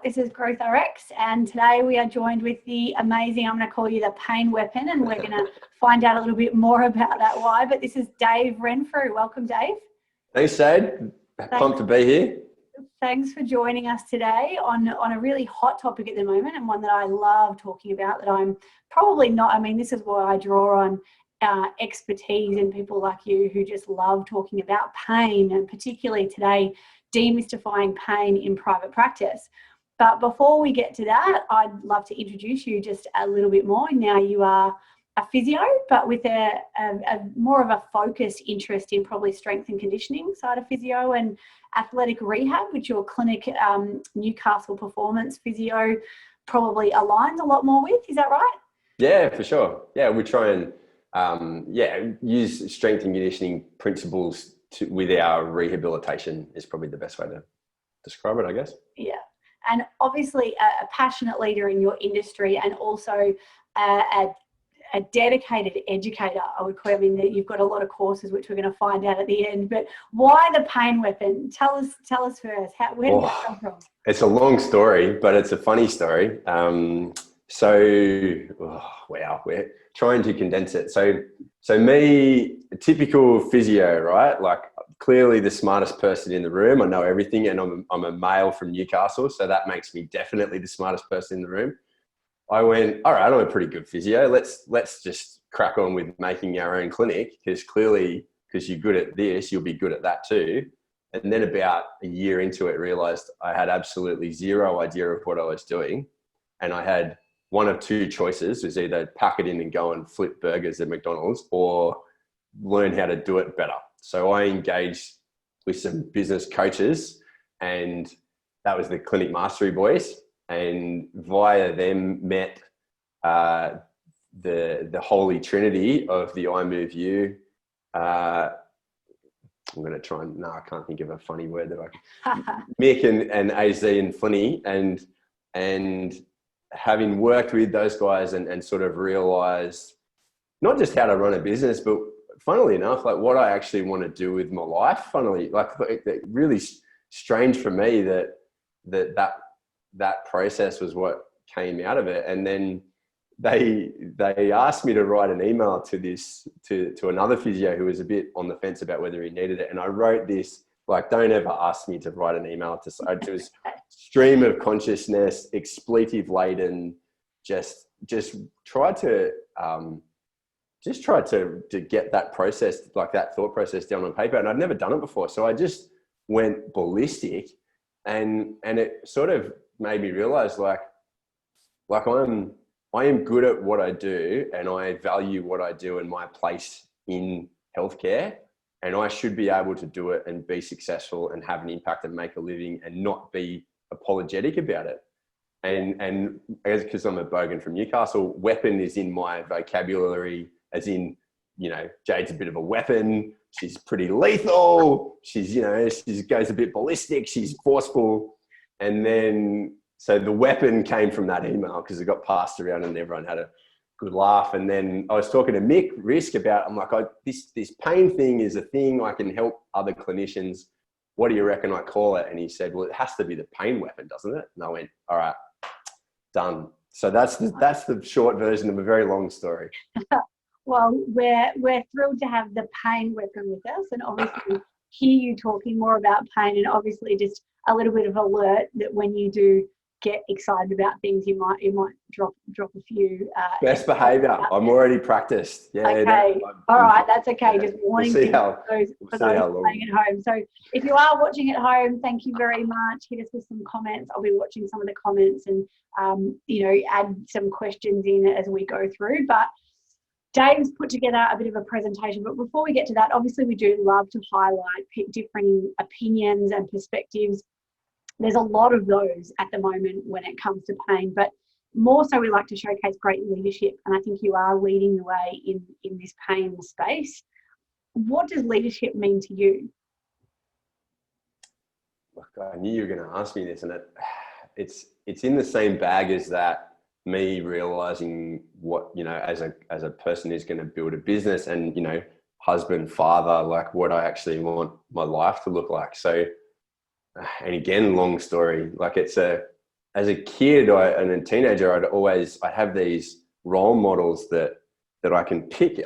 This is GrowthRx, and today we are joined with the amazing, I'm going to call you the pain weapon, and we're going to find out a little bit more about that why. But this is Dave Renfrew. Welcome, Dave. Thanks, Jade. Pumped to be here. Thanks for joining us today on a really hot topic at the moment, and one that I love talking about, that I'm probably not, this is why I draw on expertise and people like you who just love talking about pain, and particularly today, demystifying pain in private practice. But before we get to that, I'd love to introduce you just a little bit more. Now, you are a physio, but with a more of a focused interest in probably strength and conditioning side of physio and athletic rehab, which your clinic, Newcastle Performance Physio, probably aligns a lot more with. Is that right? Yeah, for sure. Yeah, we try and use strength and conditioning principles with our rehabilitation is probably the best way to describe it, I guess. Yeah, and obviously a passionate leader in your industry, and also a dedicated educator, I would call. That you've got a lot of courses, which we're going to find out at the end. But why the pain weapon? Tell us first. Where did that come from? It's a long story, but it's a funny story. We're trying to condense it. So me, a typical physio, right? Like, clearly the smartest person in the room. I know everything, and I'm a male from Newcastle, so that makes me definitely the smartest person in the room. I went, all right, I'm a pretty good physio. Let's just crack on with making our own clinic, because you're good at this, you'll be good at that too. And then about a year into it, realized I had absolutely zero idea of what I was doing. And I had one of two choices: it was either pack it in and go and flip burgers at McDonald's, or learn how to do it better. So I engaged with some business coaches, and that was the Clinic Mastery Boys. And via them met the holy trinity of the I Move You. I'm going to try and, I can't think of a funny word that I can. Mick and AZ and Flinny, and having worked with those guys and sort of realized not just how to run a business, but funnily enough, like what I actually want to do with my life. Funnily, like really strange for me that process was what came out of it. And then they asked me to write an email to another physio who was a bit on the fence about whether he needed it. And I wrote this, like, don't ever ask me to write an email it was stream of consciousness, expletive laden, just try to get that process, like that thought process, down on paper. And I'd never done it before. So I just went ballistic, and it sort of made me realize like I am good at what I do, and I value what I do and my place in healthcare, and I should be able to do it and be successful and have an impact and make a living and not be apologetic about it. And because I'm a bogan from Newcastle, weapon is in my vocabulary, as in, Jade's a bit of a weapon. She's pretty lethal. She goes a bit ballistic. She's forceful. And then, so the weapon came from that email, because it got passed around and everyone had a good laugh. And then I was talking to Mick Risk about, I'm like, this pain thing is a thing I can help other clinicians. What do you reckon I call it? And he said, well, it has to be the pain weapon, doesn't it? And I went, all right, done. So that's the short version of a very long story. Well, we're thrilled to have the pain weapon with us, and obviously hear you talking more about pain, and obviously just a little bit of alert that when you do get excited about things, you might drop a few. Best behaviour. I'm already practiced. Yeah. Okay. All right. That's okay. Just warning for those playing at home. So if you are watching at home, thank you very much. Hit us with some comments. I'll be watching some of the comments and add some questions in as we go through. But Dave's put together a bit of a presentation, but before we get to that, obviously we do love to highlight differing opinions and perspectives. There's a lot of those at the moment when it comes to pain, but more so we like to showcase great leadership, and I think you are leading the way in this pain space. What does leadership mean to you? Look, I knew you were going to ask me this, and it's in the same bag as that. Me realizing what, as a person who's going to build a business and, husband, father, like what I actually want my life to look like. So, and again, long story, like it's a as a kid and a teenager, I have these role models that I can pick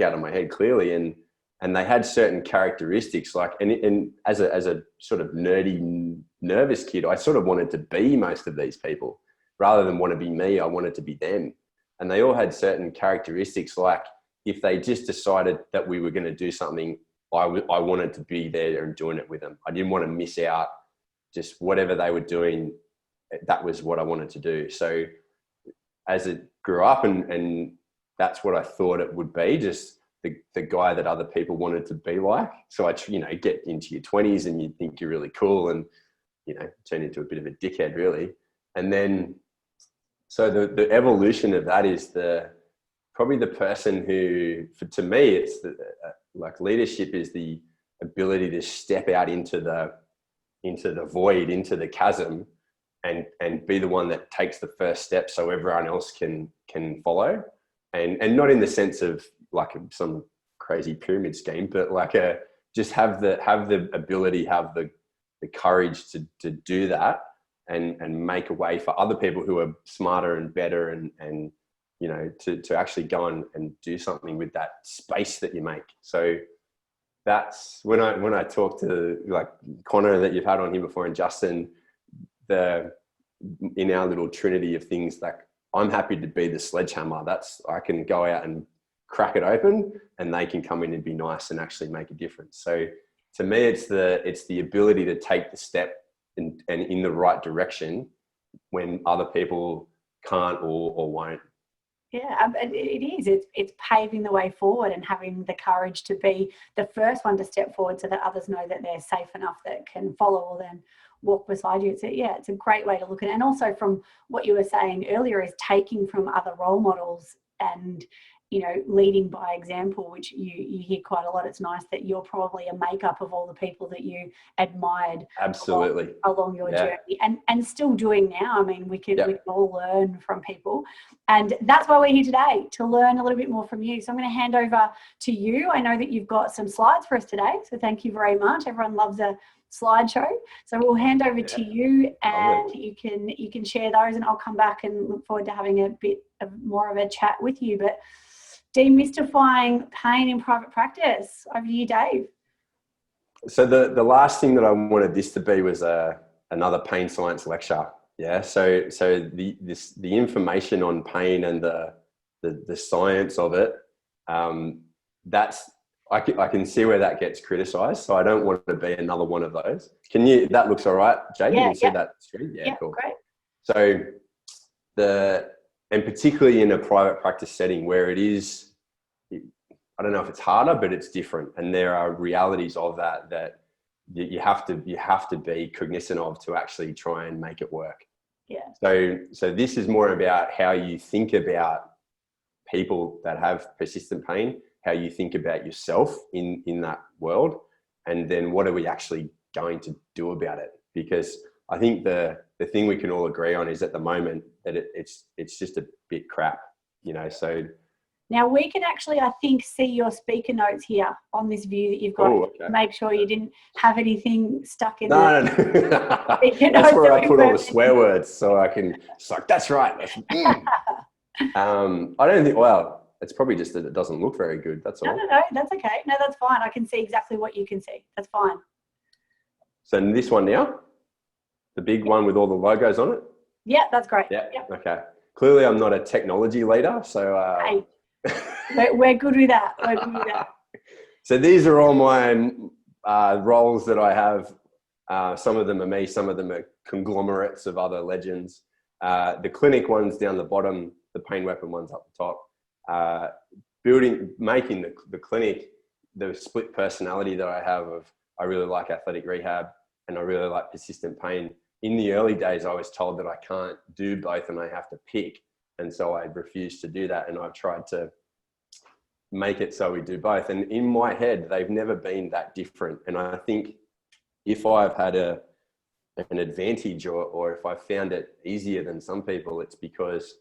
out of my head clearly, and they had certain characteristics, like, and as a sort of nerdy, nervous kid, I sort of wanted to be most of these people rather than want to be me. I wanted to be them, and they all had certain characteristics. Like, if they just decided that we were going to do something, I wanted to be there and doing it with them. I didn't want to miss out. Just whatever they were doing, that was what I wanted to do. So as it grew up, and that's what I thought it would be, just the guy that other people wanted to be like. So I, get into your 20s and you think you're really cool, and, turn into a bit of a dickhead really. And then, so the evolution of that is probably the person who, to me, it's like leadership is the ability to step out into the void, into the chasm, and be the one that takes the first step so everyone else can follow. And not in the sense of like some crazy pyramid scheme, but like just have the ability, have the courage to do that and make a way for other people who are smarter and better and to actually go and do something with that space that you make. So that's when I talk to like Connor that you've had on here before, and Justin, in our little trinity of things, like, I'm happy to be the sledgehammer. I can go out and crack it open, and they can come in and be nice and actually make a difference. So to me, it's the ability to take the step and in the right direction when other people can't or won't. Yeah, it is. It's paving the way forward and having the courage to be the first one to step forward so that others know that they're safe enough that can follow or then walk beside you. It's a great way to look at it. And also, from what you were saying earlier, is taking from other role models and, leading by example, which you hear quite a lot. It's nice that you're probably a makeup of all the people that you admired absolutely along your journey and still doing now. I mean, we can all learn from people, and that's why we're here today, to learn a little bit more from you. So I'm going to hand over to you. I know that you've got some slides for us today, so thank you very much. Everyone loves a slideshow, so we'll hand over to you, and you can share those, and I'll come back and look forward to having a bit more of a chat with you. But demystifying pain in private practice. Over to you, Dave. So the last thing that I wanted this to be was another pain science lecture. Yeah. So the information on pain and the science of it, that's I can see where that gets criticised. So I don't want to be another one of those. That looks all right, Jade? You can see that screen? Yeah, cool. Great. So and particularly in a private practice setting where it is, I don't know if it's harder, but it's different. And there are realities of that you have to be cognizant of to actually try and make it work. Yeah. So this is more about how you think about people that have persistent pain, how you think about yourself in that world, and then what are we actually going to do about it? Because I think the thing we can all agree on is at the moment that it's just a bit crap, so. Now we can actually, I think, see your speaker notes here on this view that you've got. Oh, okay. Make sure you didn't have anything stuck in No. That's where I put all the swear words, so I can, it's like, that's right. I don't think, well, it's probably just that it doesn't look very good. That's all. No, that's okay. No, that's fine. I can see exactly what you can see. That's fine. So this one now, the big one with all the logos on it. Yeah, that's great. Yeah. Yep. Okay. Clearly, I'm not a technology leader, so. Hey, we're good with that. We're good with that. So these are all my roles that I have. Some of them are me. Some of them are conglomerates of other legends. The clinic ones down the bottom, the pain weapon ones up the top. Making the clinic, the split personality that I have of, I really like athletic rehab and I really like persistent pain. In the early days, I was told that I can't do both and I have to pick. And so I refused to do that. And I've tried to make it so we do both. And in my head, they've never been that different. And I think if I've had an advantage or if I found it easier than some people, it's because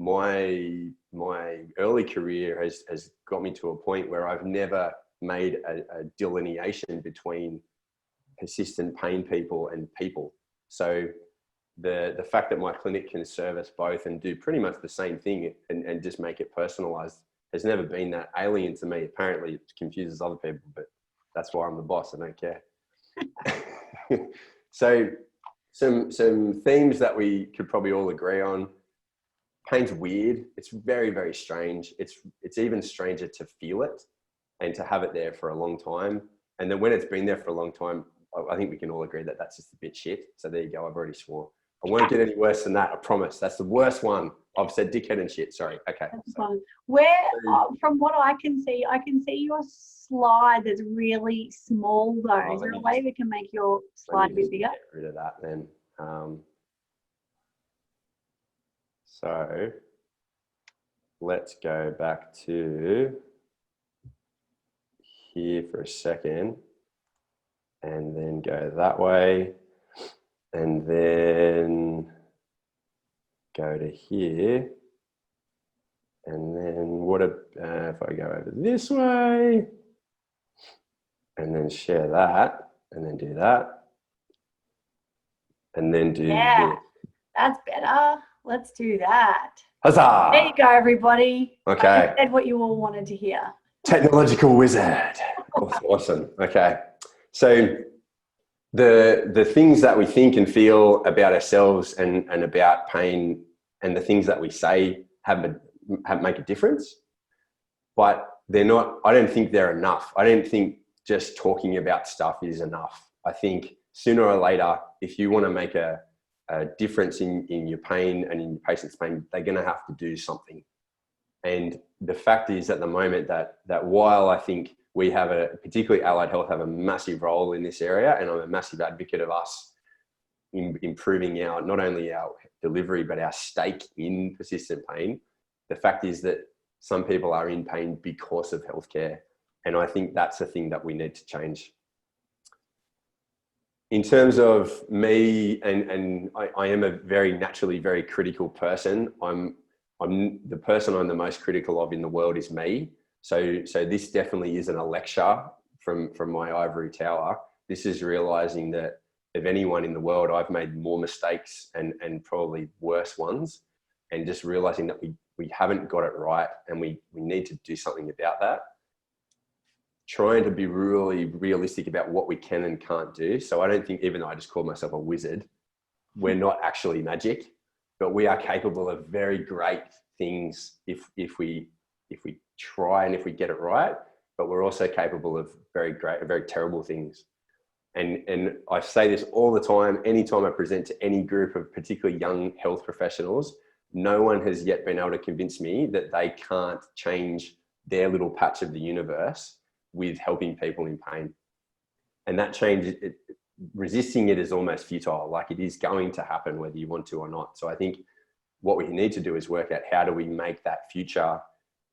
my early career has got me to a point where I've never made a delineation between persistent pain people and people. So the fact that my clinic can service both and do pretty much the same thing and just make it personalized has never been that alien to me. Apparently it confuses other people, but that's why I'm the boss. I don't care. So some themes that we could probably all agree on. Pain's weird. It's very, very strange. It's even stranger to feel it and to have it there for a long time. And then when it's been there for a long time, I think we can all agree that that's just a bit shit. So there you go. I've already swore. I won't get any worse than that. I promise. That's the worst one. I've said dickhead and shit. Sorry. Okay. That's fine. Where, from what I can see your slide that's really small though. Is there a way we can make your slide a bit bigger? Get rid of that then. So let's go back to here for a second and then go that way and then go to here. And then what if I go over this way and then share that and then do that and then do this. That's better. Let's do that. Huzzah! There you go, everybody. Okay. I said what you all wanted to hear. Technological wizard. Awesome. Okay. So the things that we think and feel about ourselves and about pain and the things that we say make a difference, but they're not, I don't think they're enough. I don't think just talking about stuff is enough. I think sooner or later, if you want to make a difference in your pain and in your patient's pain, they're going to have to do something. And the fact is at the moment that while I think we have particularly allied health have a massive role in this area, and I'm a massive advocate of us in improving not only our delivery, but our stake in persistent pain. The fact is that some people are in pain because of healthcare. And I think that's a thing that we need to change. In terms of me, and I am a very naturally very critical person. I'm the person I'm the most critical of in the world is me. So this definitely isn't a lecture from my ivory tower. This is realizing that of anyone in the world, I've made more mistakes and probably worse ones, and just realizing that we haven't got it right and we need to do something about that. Trying to be really realistic about what we can and can't do. So I don't think, even though I just call myself a wizard, we're not actually magic, but we are capable of very great things if we try and if we get it right, but we're also capable of very terrible things. And I say this all the time, anytime I present to any group of particularly young health professionals, no one has yet been able to convince me that they can't change their little patch of the universe with helping people in pain. And that change, resisting it is almost futile. Like, it is going to happen whether you want to or not. So I think what we need to do is work out how do we make that future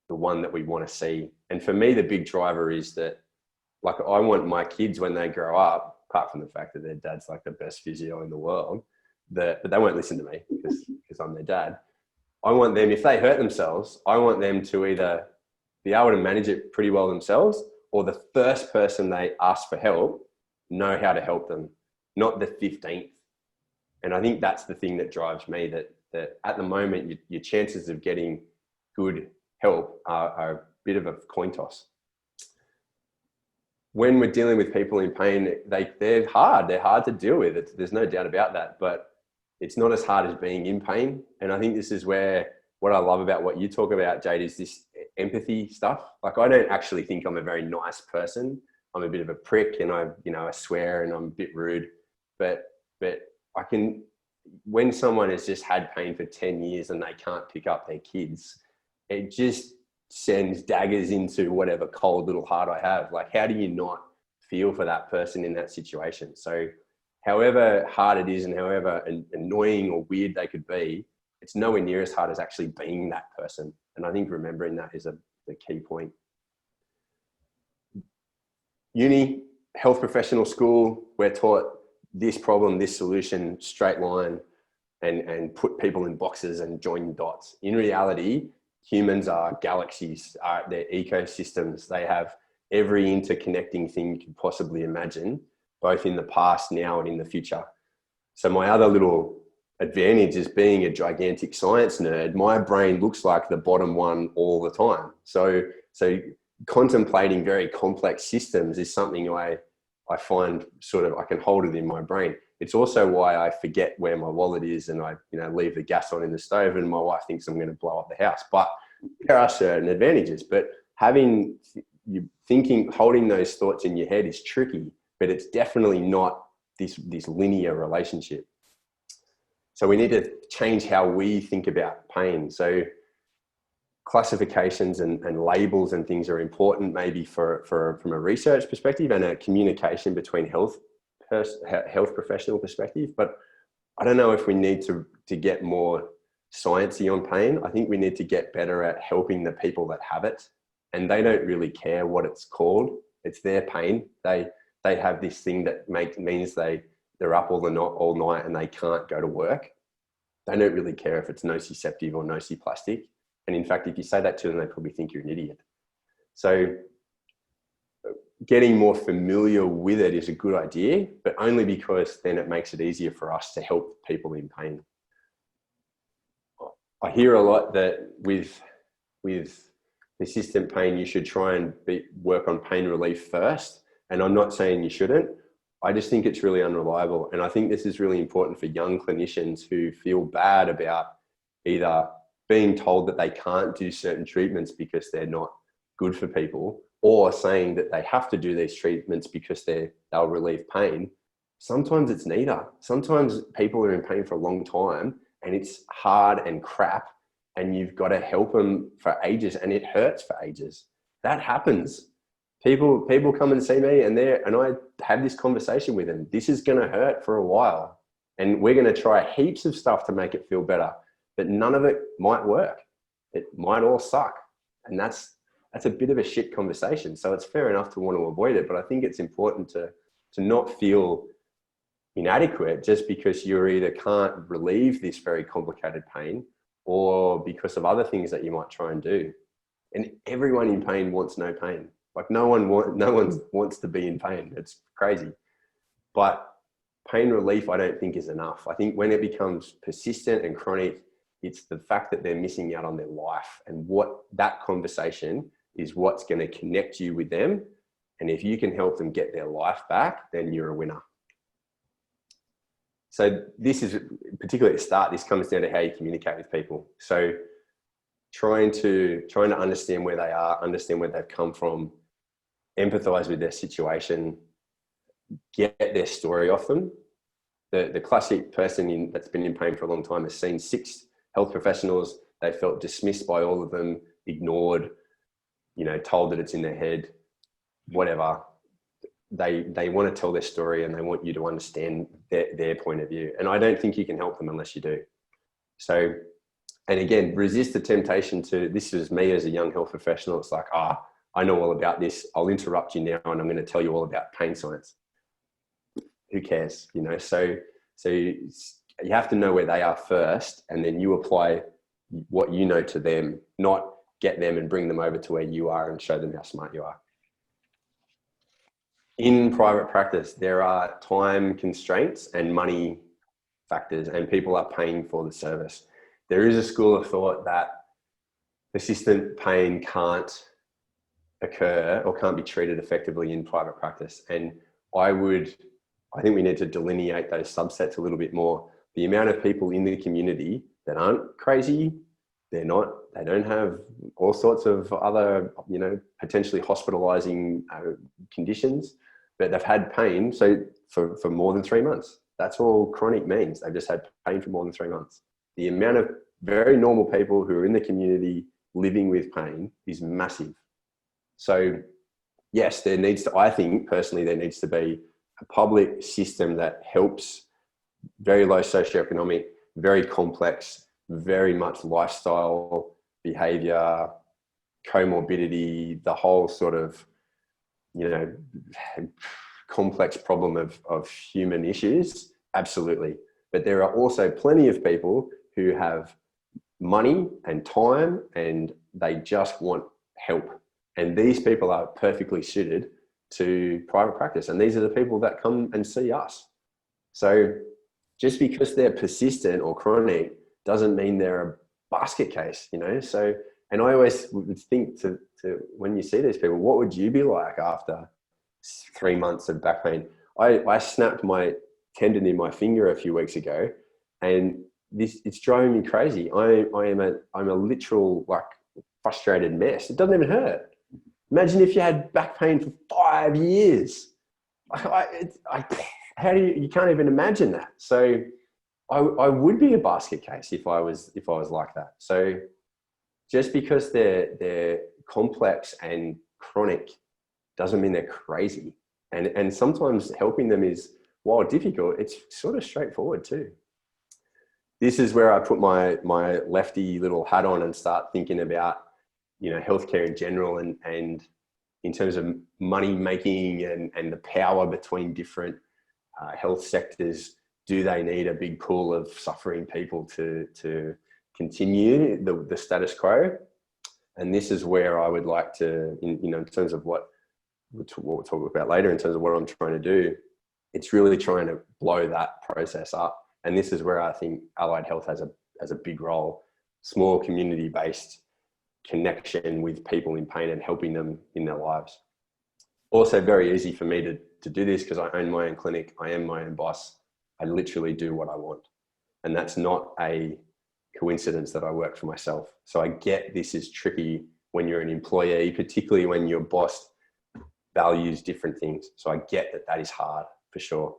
the one that we want to see. And for me, the big driver is that, like, I want my kids when they grow up, apart from the fact that their dad's like the best physio in the world, but they won't listen to me because I'm their dad. I want them, if they hurt themselves, I want them to either be able to manage it pretty well themselves, or the first person they ask for help know how to help them, not the 15th. And I think that's the thing that drives me, that at the moment, your chances of getting good help are a bit of a coin toss. When we're dealing with people in pain, they're hard to deal with. There's no doubt about that, but it's not as hard as being in pain. And I think this is where what I love about what you talk about, Jade, is this empathy stuff. Like, I don't actually think I'm a very nice person. I'm a bit of a prick, and I swear and I'm a bit rude, but I can, when someone has just had pain for 10 years and they can't pick up their kids, it just sends daggers into whatever cold little heart I have. Like, how do you not feel for that person in that situation? So however hard it is and however annoying or weird they could be, it's nowhere near as hard as actually being that person. And I think remembering that is the key point. Uni, health professional school, we're taught this problem, this solution, straight line, and put people in boxes and join dots. In reality, humans are galaxies, they're ecosystems. They have every interconnecting thing you could possibly imagine, both in the past, now, and in the future. So my other little advantage is being a gigantic science nerd. My brain looks like the bottom one all the time. So contemplating very complex systems is something I find sort of, I can hold it in my brain. It's also why I forget where my wallet is, and I, leave the gas on in the stove, and my wife thinks I'm going to blow up the house. But there are certain advantages, but holding those thoughts in your head is tricky, but it's definitely not this linear relationship. So we need to change how we think about pain. So classifications and labels and things are important, maybe from a research perspective and a communication between health professional perspective. But I don't know if we need to get more sciencey on pain. I think we need to get better at helping the people that have it, and they don't really care what it's called. It's their pain. They have this thing that means they're up all night and they can't go to work. They don't really care if it's nociceptive or nociplastic. And in fact, if you say that to them, they probably think you're an idiot. So getting more familiar with it is a good idea, but only because then it makes it easier for us to help people in pain. I hear a lot that with persistent pain, you should try and work on pain relief first. And I'm not saying you shouldn't. I just think it's really unreliable. And I think this is really important for young clinicians who feel bad about either being told that they can't do certain treatments because they're not good for people, or saying that they have to do these treatments because they'll relieve pain. Sometimes it's neither. Sometimes people are in pain for a long time and it's hard and crap, and you've got to help them for ages, and it hurts for ages. That happens. People come and see me, and I have this conversation with them. This is going to hurt for a while, and we're going to try heaps of stuff to make it feel better, but none of it might work. It might all suck, and that's a bit of a shit conversation. So it's fair enough to want to avoid it, but I think it's important to not feel inadequate just because you either can't relieve this very complicated pain, or because of other things that you might try and do. And everyone in pain wants no pain. Like no one wants to be in pain. It's crazy. But pain relief, I don't think, is enough. I think when it becomes persistent and chronic, it's the fact that they're missing out on their life, and what that conversation is what's going to connect you with them. And if you can help them get their life back, then you're a winner. So this is, particularly at the start, this comes down to how you communicate with people. So trying to understand where they are, understand where they've come from, empathize with their situation, get their story off them. The classic person that's been in pain for a long time has seen 6 health professionals. They felt dismissed by all of them, ignored, told that it's in their head, whatever. They want to tell their story, and they want you to understand their point of view. And I don't think you can help them unless you do. So, and again, resist the temptation to, this is me as a young health professional. It's like, I know all about this. I'll interrupt you now and I'm going to tell you all about pain science. Who cares? So you have to know where they are first, and then you apply what you know to them, not get them and bring them over to where you are and show them how smart you are. In private practice, there are time constraints and money factors, and people are paying for the service. There is a school of thought that persistent pain can't occur or can't be treated effectively in private practice. And I think we need to delineate those subsets a little bit more. The amount of people in the community that aren't crazy, they don't have all sorts of other, potentially hospitalizing conditions, but they've had pain. So for more than 3 months, that's all chronic means. They've just had pain for more than 3 months. The amount of very normal people who are in the community living with pain is massive. So yes, I think personally, there needs to be a public system that helps very low socioeconomic, very complex, very much lifestyle, behavior, comorbidity, the whole sort of, complex problem of human issues. Absolutely. But there are also plenty of people who have money and time, and they just want help. And these people are perfectly suited to private practice. And these are the people that come and see us. So just because they're persistent or chronic doesn't mean they're a basket case, you know? So, and I always would think to when you see these people, what would you be like after 3 months of back pain? I snapped my tendon in my finger a few weeks ago, and it's driving me crazy. I'm a literal like frustrated mess. It doesn't even hurt. Imagine if you had back pain for 5 years. How do you can't even imagine that. So I would be a basket case if I was like that. So just because they're complex and chronic doesn't mean they're crazy. And sometimes helping them is, while difficult, it's sort of straightforward too. This is where I put my lefty little hat on and start thinking about, you know, healthcare in general and in terms of money making and the power between different health sectors. Do they need a big pool of suffering people to continue the status quo? And this is where I would like to, in terms of what we'll talk about later, in terms of what I'm trying to do, it's really trying to blow that process up. And this is where I think allied health has a big role. Small community-based connection with people in pain and helping them in their lives. Also very easy for me to do this because I own my own clinic. I am my own boss. I literally do what I want. And that's not a coincidence that I work for myself. So I get this is tricky when you're an employee, particularly when your boss values different things. So I get that is hard for sure.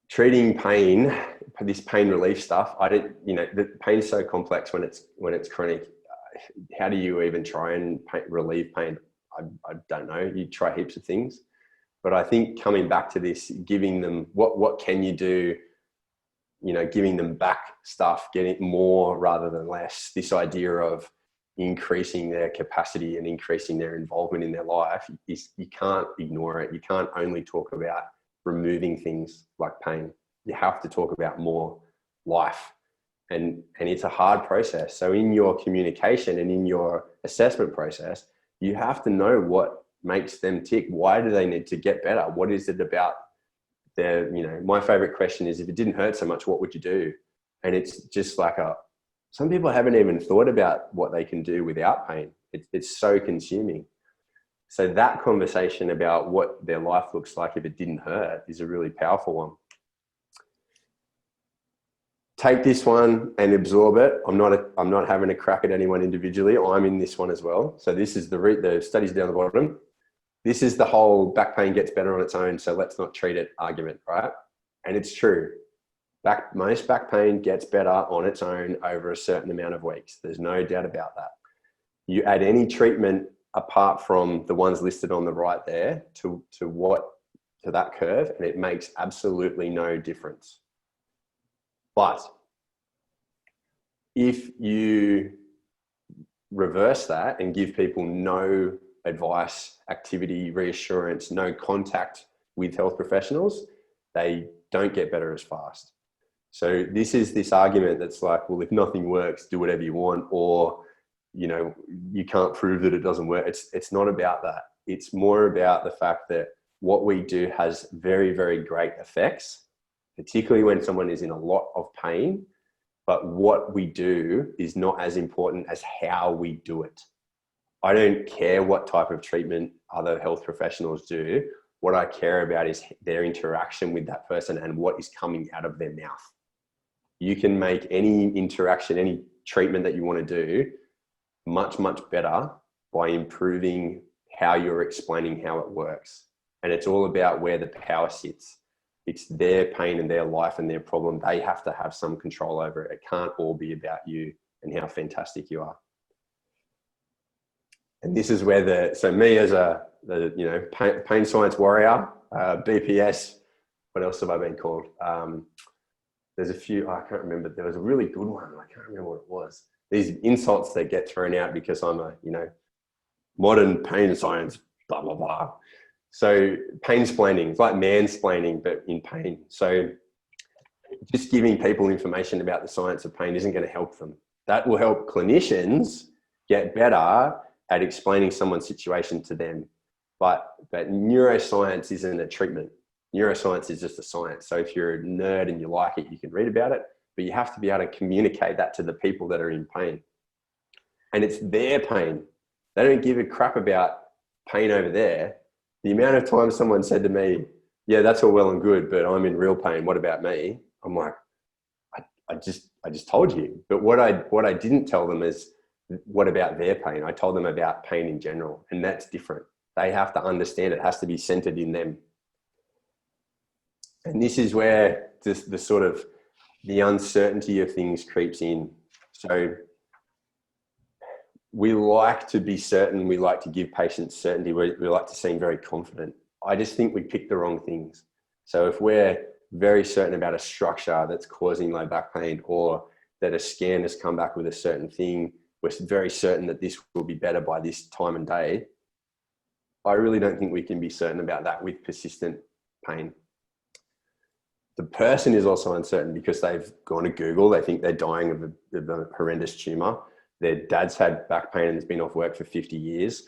Treating pain, this pain relief stuff, the pain's so complex when it's chronic. How do you even try and relieve pain? I don't know. You try heaps of things. But I think coming back to this, giving them, what can you do? You know, giving them back stuff, getting more rather than less. This idea of increasing their capacity and increasing their involvement in their life, you can't ignore it. You can't only talk about removing things like pain. You have to talk about more life. And it's a hard process. So in your communication and in your assessment process, you have to know what makes them tick. Why do they need to get better? What is it about their, my favorite question is, if it didn't hurt so much, what would you do? And it's just like some people haven't even thought about what they can do without pain. It's so consuming. So that conversation about what their life looks like if it didn't hurt is a really powerful one. Take this one and absorb it. I'm not having a crack at anyone individually. I'm in this one as well. So this is the studies down the bottom. This is the whole back pain gets better on its own, so let's not treat it argument, right? And it's true. Most back pain gets better on its own over a certain amount of weeks. There's no doubt about that. You add any treatment apart from the ones listed on the right there to that curve, and it makes absolutely no difference. But if you reverse that and give people no advice, activity, reassurance, no contact with health professionals, they don't get better as fast. So this is this argument that's like, well, if nothing works, do whatever you want, or you can't prove that it doesn't work. It's not about that. It's more about the fact that what we do has very, very great effects, particularly when someone is in a lot of pain. But what we do is not as important as how we do it. I don't care what type of treatment other health professionals do. What I care about is their interaction with that person and what is coming out of their mouth. You can make any interaction, any treatment that you want to do much, much better by improving how you're explaining how it works. And it's all about where the power sits. It's their pain and their life and their problem. They have to have some control over it. It can't all be about you and how fantastic you are. And this is where so me as pain science warrior, BPS, what else have I been called? There's a few, I can't remember. There was a really good one. I can't remember what it was. These insults that get thrown out because I'm modern pain science, blah, blah, blah. So Painsplaining, it's like mansplaining, but in pain. So just giving people information about the science of pain isn't going to help them. That will help clinicians get better at explaining someone's situation to them. But neuroscience isn't a treatment. Neuroscience is just a science. So if you're a nerd and you like it, you can read about it, but you have to be able to communicate that to the people that are in pain. And it's their pain. They don't give a crap about pain over there. The amount of times someone said to me, yeah, that's all well and good, but I'm in real pain. What about me? I'm like, I just told you. But what I didn't tell them is, what about their pain? I told them about pain in general, and that's different. They have to understand it has to be centered in them. And this is where the sort of the uncertainty of things creeps in. So we like to be certain. We like to give patients certainty. We like to seem very confident. I just think we pick the wrong things. So if we're very certain about a structure that's causing low back pain, or that a scan has come back with a certain thing, we're very certain that this will be better by this time and day. I really don't think we can be certain about that with persistent pain. The person is also uncertain because they've gone to Google. They think they're dying of a horrendous tumor. Their dad's had back pain and has been off work for 50 years.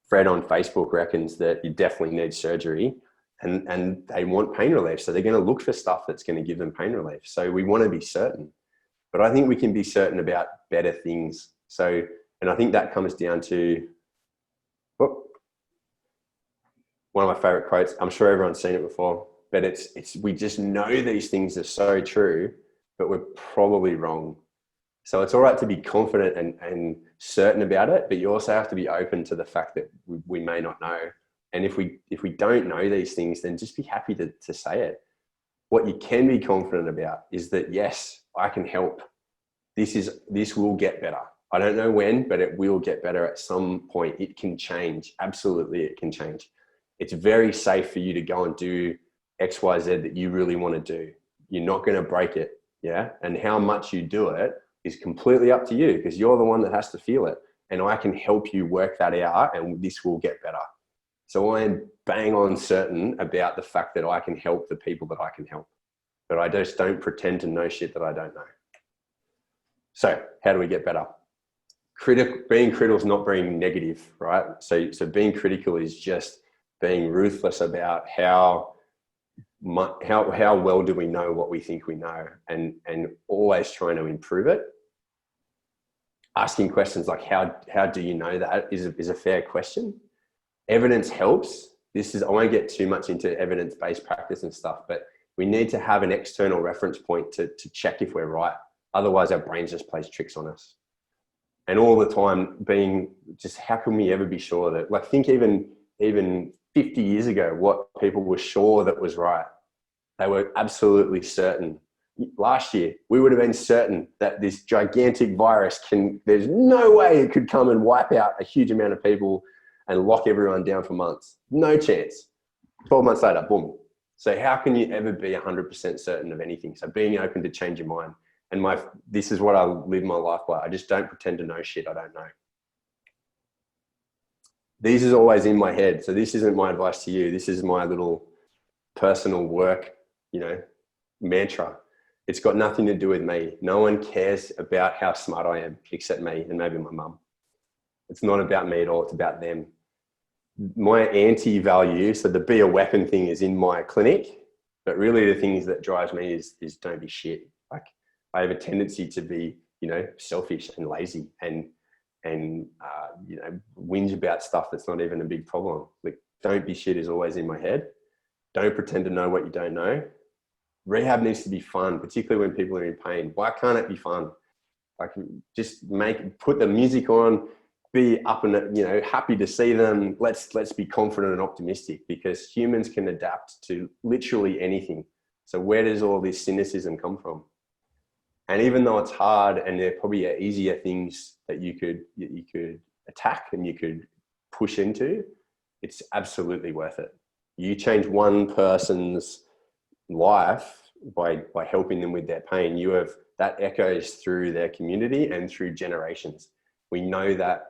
Fred on Facebook reckons that you definitely need surgery, and they want pain relief. So they're going to look for stuff that's going to give them pain relief. So we want to be certain, but I think we can be certain about better things. So, and I think that comes down to, one of my favorite quotes. I'm sure everyone's seen it before, but it's we just know these things are so true, but we're probably wrong. So it's all right to be confident and certain about it, but you also have to be open to the fact that we may not know. And if we don't know these things, then just be happy to say it. What you can be confident about is that, yes, I can help. This will get better. I don't know when, but it will get better at some point. It can change. Absolutely, it can change. It's very safe for you to go and do X, Y, Z that you really want to do. You're not going to break it. Yeah. And how much you do it is completely up to you, because you're the one that has to feel it. And I can help you work that out, and this will get better. So I am bang on certain about the fact that I can help the people that I can help, but I just don't pretend to know shit that I don't know. So how do we get better? Being critical is not being negative, right? So being critical is just being ruthless about how well do we know what we think we know, and always trying to improve it. Asking questions like how do you know that is a fair question. Evidence helps. I won't get too much into evidence-based practice and stuff, but we need to have an external reference point to check if we're right. Otherwise our brains just plays tricks on us. And all the time being just, how can we ever be sure that, like, think even 50 years ago, what people were sure that was right. They were absolutely certain. Last year, we would have been certain that this gigantic virus there's no way it could come and wipe out a huge amount of people and lock everyone down for months. No chance. 12 months later, boom. So how can you ever be 100% certain of anything? So being open to change your mind. And this is what I live my life by. I just don't pretend to know shit I don't know. This is always in my head. So this isn't my advice to you. This is my little personal work, mantra. It's got nothing to do with me. No one cares about how smart I am except me and maybe my mum. It's not about me at all. It's about them. My anti-value, so the be a weapon thing, is in my clinic, but really the things that drives me is don't be shit. Like, I have a tendency to be, selfish and lazy and whinge about stuff that's not even a big problem. Like, don't be shit is always in my head. Don't pretend to know what you don't know. Rehab needs to be fun, particularly when people are in pain. Why can't it be fun? Like, just put the music on, be up and, happy to see them. Let's be confident and optimistic, because humans can adapt to literally anything. So where does all this cynicism come from? And even though it's hard, and there probably are easier things that you could attack and you could push into, it's absolutely worth it. You change one person's life by helping them with their pain, that echoes through their community and through generations. We know that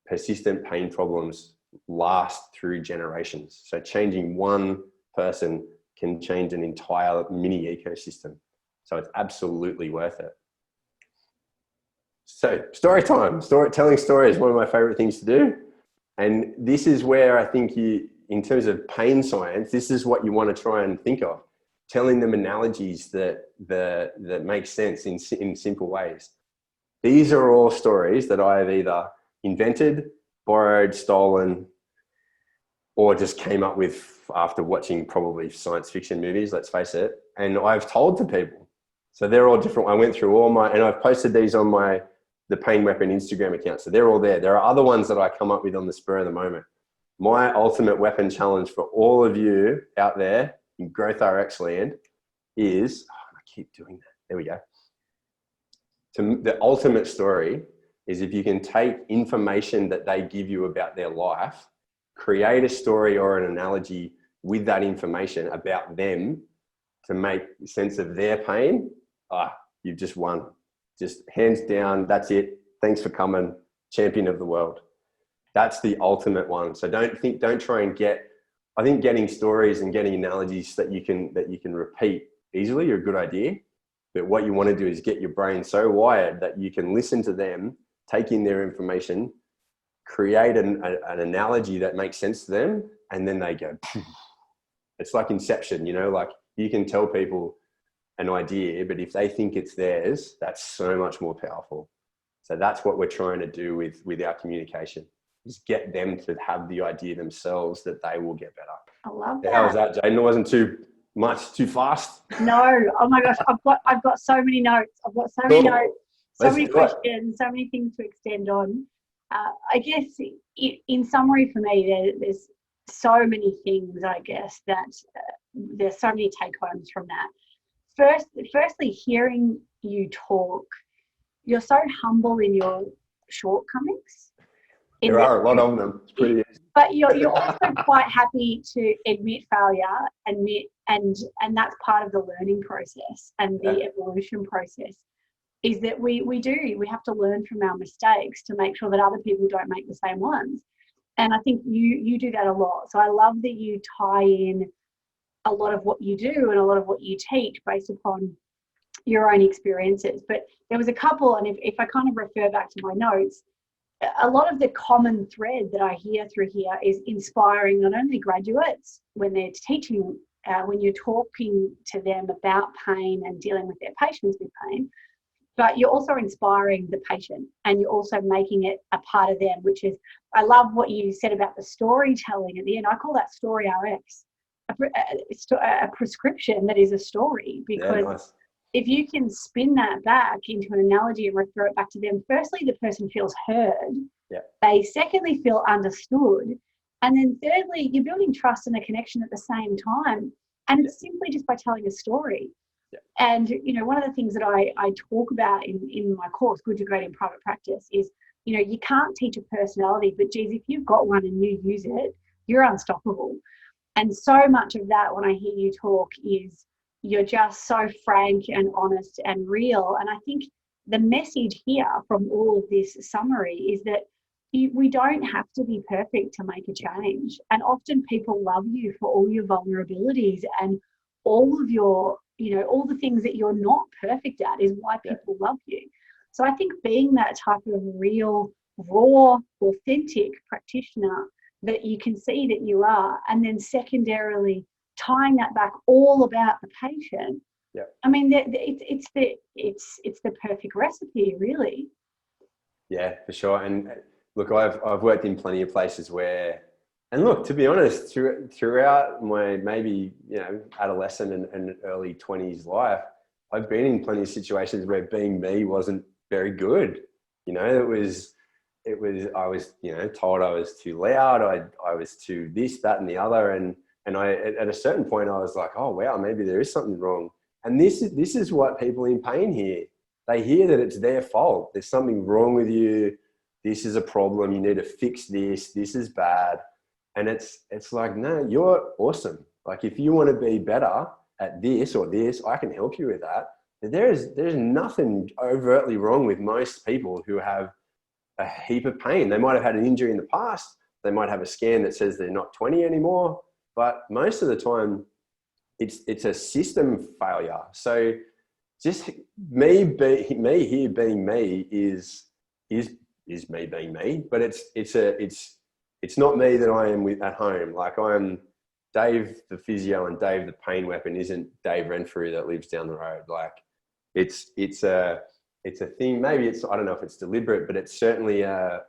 persistent pain problems last through generations. So changing one person can change an entire mini ecosystem. So it's absolutely worth it. So story time. Telling stories is one of my favorite things to do. And this is where I think in terms of pain science, this is what you want to try and think of. Telling them analogies that make sense in simple ways. These are all stories that I have either invented, borrowed, stolen, or just came up with after watching probably science fiction movies, let's face it. And I've told to people. So they're all different. I went through and I've posted these on the Pain Weapon Instagram account. So they're all there. There are other ones that I come up with on the spur of the moment. My ultimate weapon challenge for all of you out there in GrowthRx land is, I keep doing that. There we go. The ultimate story is if you can take information that they give you about their life, create a story or an analogy with that information about them to make sense of their pain, you've just won. Just hands down, that's it. Thanks for coming, champion of the world. That's the ultimate one. So don't try and I think getting stories and getting analogies that you can repeat easily are a good idea. But what you want to do is get your brain so wired that you can listen to them, take in their information, create an analogy that makes sense to them, and then they go, it's like Inception, like you can tell people an idea, but if they think it's theirs, that's so much more powerful. So that's what we're trying to do with our communication, is get them to have the idea themselves that they will get better. I love that. How was that, Jaden? It wasn't too fast? No. Oh my gosh, I've got so many notes. I've got so many notes, so many questions, so many things to extend on. I guess in summary for me, there's so many things, I guess, that there's so many take homes from that. Firstly, hearing you talk, you're so humble in your shortcomings. There are a lot of them. It's pretty easy. But you're also quite happy to admit failure, and that's part of the learning process and the evolution process. Is that we have to learn from our mistakes to make sure that other people don't make the same ones. And I think you do that a lot. So I love that you tie in a lot of what you do and a lot of what you teach based upon your own experiences. But there was a couple, and if I kind of refer back to my notes, a lot of the common thread that I hear through here is inspiring not only graduates when they're teaching, when you're talking to them about pain and dealing with their patients with pain, but you're also inspiring the patient and you're also making it a part of them, which is, I love what you said about the storytelling at the end. I call that story RX, a prescription that is a story, because if you can spin that back into an analogy and refer it back to them, firstly, the person feels heard. Yeah. They secondly feel understood. And then thirdly, you're building trust and a connection at the same time. And it's simply just by telling a story. Yeah. And, one of the things that I talk about in my course, Good to Great in Private Practice, is, you can't teach a personality, but geez, if you've got one and you use it, you're unstoppable. And so much of that, when I hear you talk, is you're just so frank and honest and real. And I think the message here from all of this summary is that we don't have to be perfect to make a change. And often people love you for all your vulnerabilities and all of your, all the things that you're not perfect at is why people love you. So I think being that type of real, raw, authentic practitioner that you can see that you are, and then secondarily tying that back all about the patient. Yeah. I mean, it's the perfect recipe, really. Yeah, for sure. And look, I've worked in plenty of places where, and look, to be honest, throughout my maybe adolescent and early 20s life, I've been in plenty of situations where being me wasn't very good. It was I was told I was too loud. I was too this, that, and the other, and I, at a certain point, I was like, oh, wow, maybe there is something wrong. And this is what people in pain hear. They hear that it's their fault. There's something wrong with you. This is a problem. You need to fix this. This is bad. And it's like, no, you're awesome. Like, if you want to be better at this or this, I can help you with that. But there's nothing overtly wrong with most people who have a heap of pain. They might have had an injury in the past. They might have a scan that says they're not 20 anymore. But most of the time, it's a system failure. So just me here being me is me being me. But it's it's not me that I am with at home. Like I'm Dave the physio, and Dave the pain weapon isn't Dave Renfrew that lives down the road. Like it's a thing. Maybe I don't know if it's deliberate, but it's certainly a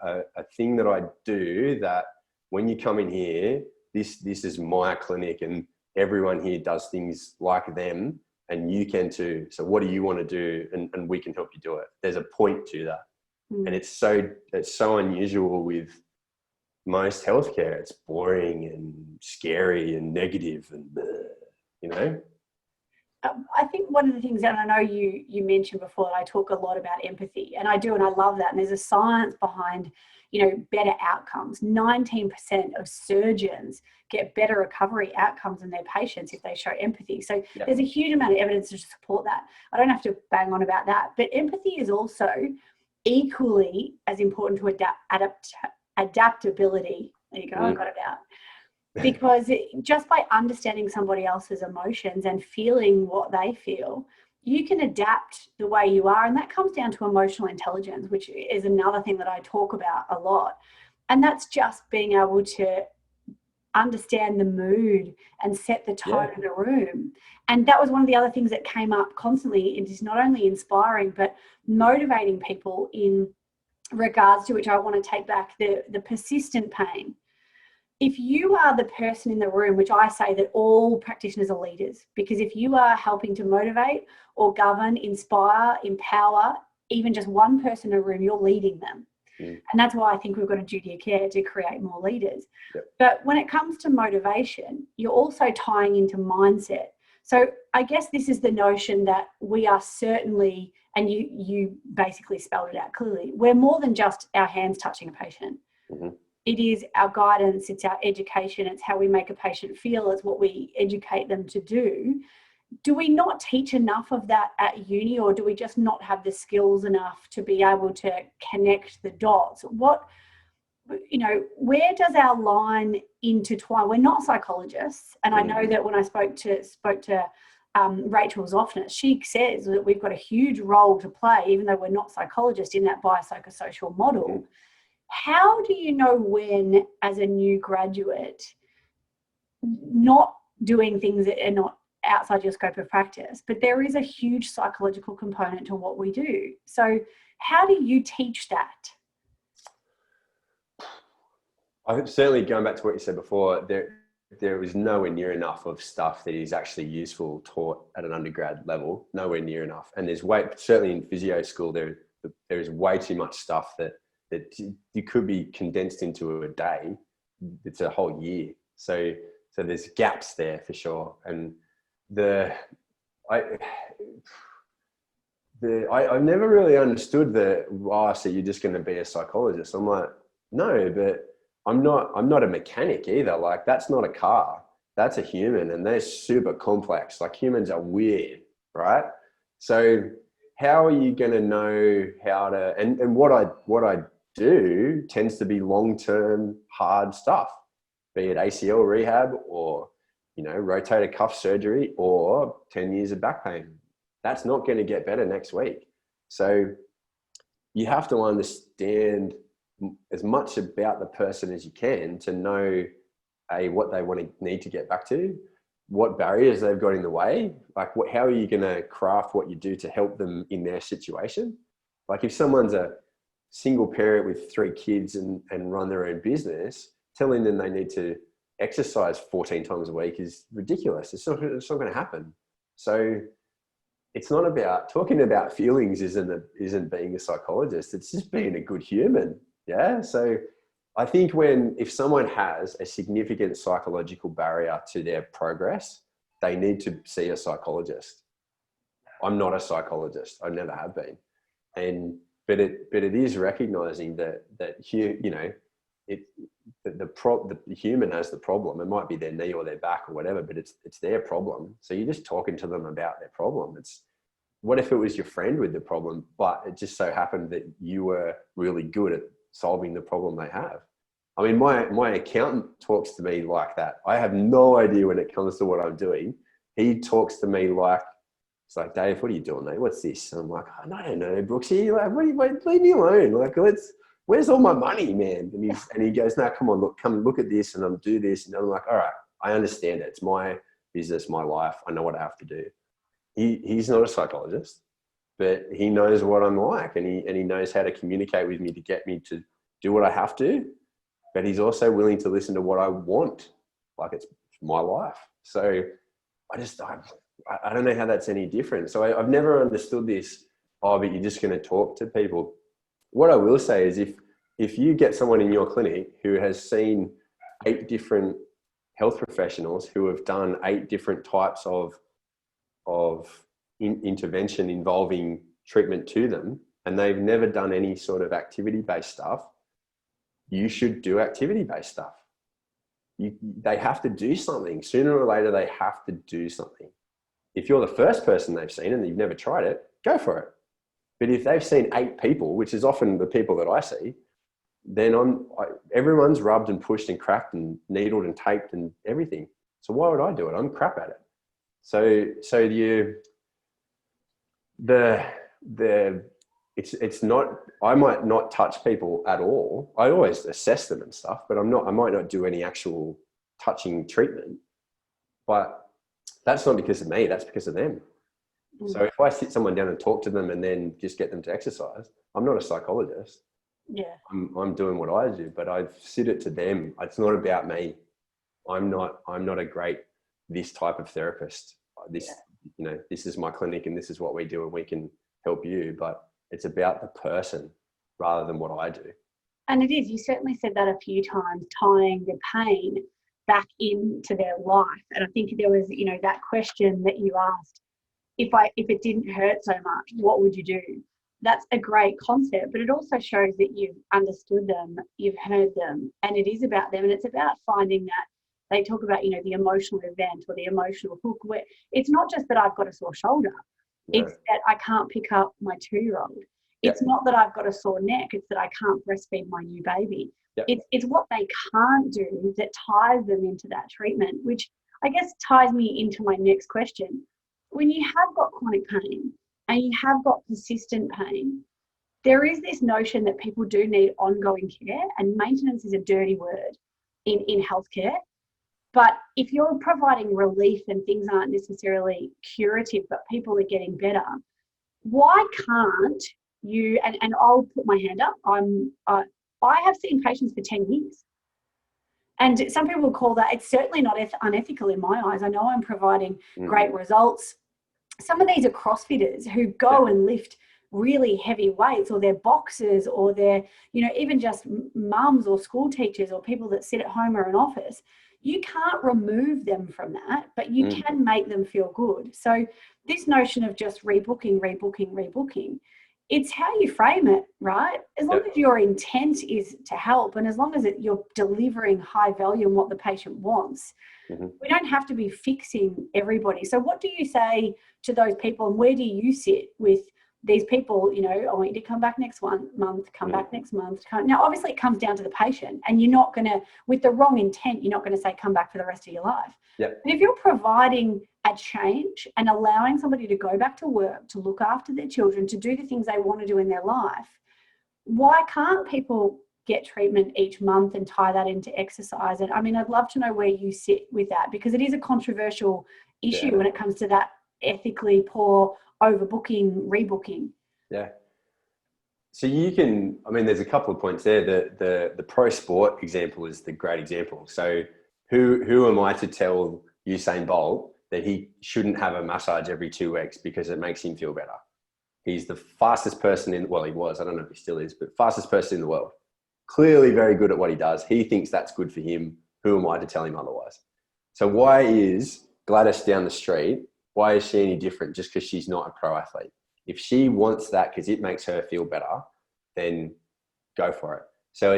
thing that I do, that when you come in here, this is my clinic, and everyone here does things like them, and you can too. So what do you want to do? And we can help you do it. There's a point to that. And it's so unusual with most healthcare. It's boring and scary and negative and, you know. I think one of the things, and I know you mentioned before, that I talk a lot about empathy, and I do, and I love that. And there's a science behind, better outcomes. 19% of surgeons get better recovery outcomes in their patients if they show empathy. So there's a huge amount of evidence to support that. I don't have to bang on about that, but empathy is also equally as important to adaptability. There you go, I got it out. Because just by understanding somebody else's emotions and feeling what they feel, you can adapt the way you are. And that comes down to emotional intelligence, which is another thing that I talk about a lot. And that's just being able to understand the mood and set the tone in a room. And that was one of the other things that came up constantly. It is not only inspiring, but motivating people in regards to, which I want to take back, the persistent pain. If you are the person in the room, which I say that all practitioners are leaders, because if you are helping to motivate or govern, inspire, empower, even just one person in a room, you're leading them. And that's why I think we've got a duty of care to create more leaders. But when it comes to motivation, you're also tying into mindset. So I guess this is the notion that we are certainly, and you basically spelled it out clearly, we're more than just our hands touching a patient. It is our guidance, it's our education, it's how we make a patient feel, it's what we educate them to do. Do we not teach enough of that at uni, or do we just not have the skills enough to be able to connect the dots? Where does our line intertwine? We're not psychologists, and I know that when I spoke to Rachel Zoffness, she says that we've got a huge role to play, even though we're not psychologists, in that biopsychosocial model. How do you know when, as a new graduate, not doing things that are not outside your scope of practice, but there is a huge psychological component to what we do? So how do you teach that? I think certainly going back to what you said before, there is nowhere near enough of stuff that is actually useful taught at an undergrad level, nowhere near enough. And there's certainly in physio school, there is way too much stuff that you could be condensed into a day. It's a whole year. So there's gaps there for sure. And I've never really understood so you're just going to be a psychologist. I'm like, no, but I'm not a mechanic either. Like, that's not a car, that's a human, and they're super complex. Like, humans are weird, right? So how are you going to know how to, and what I do tends to be long-term hard stuff, be it ACL rehab or, rotator cuff surgery or 10 years of back pain. That's not going to get better next week. So you have to understand as much about the person as you can to know what they need to get back to, what barriers they've got in the way, like how are you going to craft what you do to help them in their situation. Like, if someone's a single parent with 3 kids and run their own business, telling them they need to exercise 14 times a week is ridiculous. It's not going to happen. So it's not about talking about feelings. Isn't being a psychologist. It's just being a good human. Yeah. So I think if someone has a significant psychological barrier to their progress, they need to see a psychologist. I'm not a psychologist. I never have been. But it is recognizing that the human has the problem. It might be their knee or their back or whatever, but it's their problem. So you're just talking to them about their problem. What if it was your friend with the problem, but it just so happened that you were really good at solving the problem they have? I mean, my accountant talks to me like that. I have no idea when it comes to what I'm doing. He talks to me like, it's like, Dave, what are you doing, mate? What's this? And I'm like, I don't know, Brooksy. Like, leave me alone. Like, where's all my money, man? And he goes, no, come on, come look at this, and I'm do this. And I'm like, all right, I understand it. It's my business, my life. I know what I have to do. He's not a psychologist, but he knows what I'm like, and he knows how to communicate with me to get me to do what I have to. But he's also willing to listen to what I want. Like, it's my life. So I don't know how that's any different. So I've never understood this. Oh, but you're just going to talk to people. What I will say is if you get someone in your clinic who has seen 8 different health professionals who have done 8 different types of intervention involving treatment to them, and they've never done any sort of activity-based stuff, you should do activity-based stuff. They have to do something. Sooner or later, they have to do something. If you're the first person they've seen and you've never tried it, go for it. But if they've seen 8 people, which is often the people that I see, then everyone's rubbed and pushed and cracked and needled and taped and everything. So why would I do it? I'm crap at it. So it's not, I might not touch people at all. I always assess them and stuff, but I might not do any actual touching treatment. But that's not because of me, that's because of them. So if I sit someone down and talk to them and then just get them to exercise, I'm not a psychologist. Yeah. I'm doing what I do, but I sit it to them. It's not about me. I'm not a great this type of therapist. This is my clinic and this is what we do and we can help you, but it's about the person rather than what I do. And it is, you certainly said that a few times, tying the pain back into their life. And I think there was, that question that you asked, if it didn't hurt so much, what would you do? That's a great concept, but it also shows that you've understood them, you've heard them, and it is about them. And it's about finding that they talk about, the emotional event or the emotional hook, where it's not just that I've got a sore shoulder. Yeah. It's that I can't pick up my 2-year-old. It's not that I've got a sore neck. It's that I can't breastfeed my new baby. Yep. It's what they can't do that ties them into that treatment, which I guess ties me into my next question. When you have got chronic pain and you have got persistent pain, there is this notion that people do need ongoing care, and maintenance is a dirty word in healthcare. But if you're providing relief and things aren't necessarily curative, but people are getting better, why can't you, and I'll put my hand up, I have seen patients for 10 years. And some people call that, it's certainly not unethical in my eyes. I know I'm providing great results. Some of these are CrossFitters who go and lift really heavy weights, or they're boxers, or they're, even just mums or school teachers or people that sit at home or in office. You can't remove them from that, but you can make them feel good. So this notion of just rebooking, it's how you frame it, right? As long as your intent is to help, and as long as you're delivering high value and what the patient wants, we don't have to be fixing everybody. So what do you say to those people, and where do you sit with these people? I want you to come back next month, come back next month. Now, obviously it comes down to the patient, and you're not going to, with the wrong intent, you're not going to say come back for the rest of your life. But if you're providing a change and allowing somebody to go back to work, to look after their children, to do the things they want to do in their life, why can't people get treatment each month and tie that into exercise? And I mean, I'd love to know where you sit with that, because it is a controversial issue when it comes to that ethically poor overbooking, rebooking. Yeah. So you can, there's a couple of points there. The pro sport example is the great example. So who am I to tell Usain Bolt that he shouldn't have a massage every 2 weeks because it makes him feel better? He's the fastest person he was, I don't know if he still is, but fastest person in the world. Clearly very good at what he does. He thinks that's good for him. Who am I to tell him otherwise? So why is Gladys down the street, why is she any different just because she's not a pro athlete? If she wants that because it makes her feel better, then go for it. So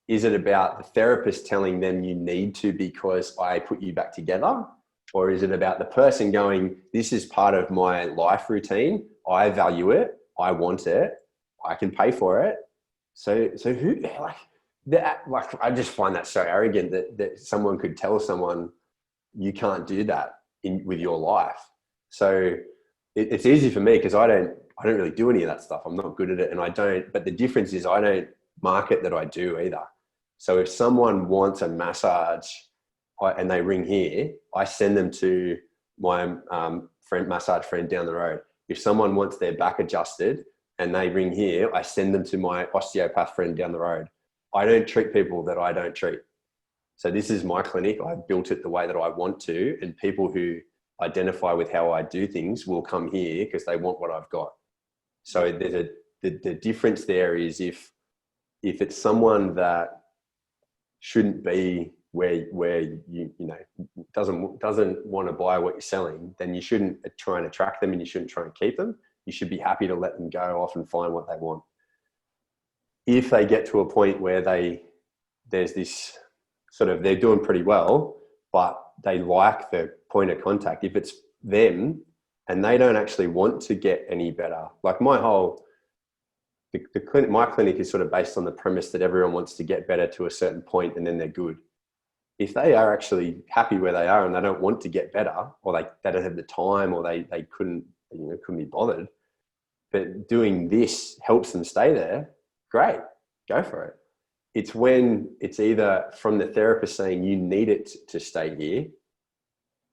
is it about the therapist telling them you need to because I put you back together? Or is it about the person going, this is part of my life routine, I value it, I want it, I can pay for it. So who, I just find that so arrogant that someone could tell someone you can't do that with your life. So it's easy for me because I don't really do any of that stuff. I'm not good at it, and but the difference is I don't market that I do either. So if someone wants a massage and they ring here, I send them to my massage friend down the road. If someone wants their back adjusted and they ring here, I send them to my osteopath friend down the road. I don't treat people that I don't treat. So this is my clinic. I've built it the way that I want to, and people who identify with how I do things will come here because they want what I've got. So there's the difference there is if it's someone that shouldn't be where you know doesn't want to buy what you're selling, then you shouldn't try and attract them, and you shouldn't try and keep them. You should be happy to let them go off and find what they want. If they get to a point where there's this sort of, they're doing pretty well, but they like the point of contact. If it's them and they don't actually want to get any better, like my clinic is sort of based on the premise that everyone wants to get better to a certain point and then they're good. If they are actually happy where they are and they don't want to get better, or they don't have the time, or they couldn't be bothered, but doing this helps them stay there, great, go for it. It's when it's either from the therapist saying you need it to stay here,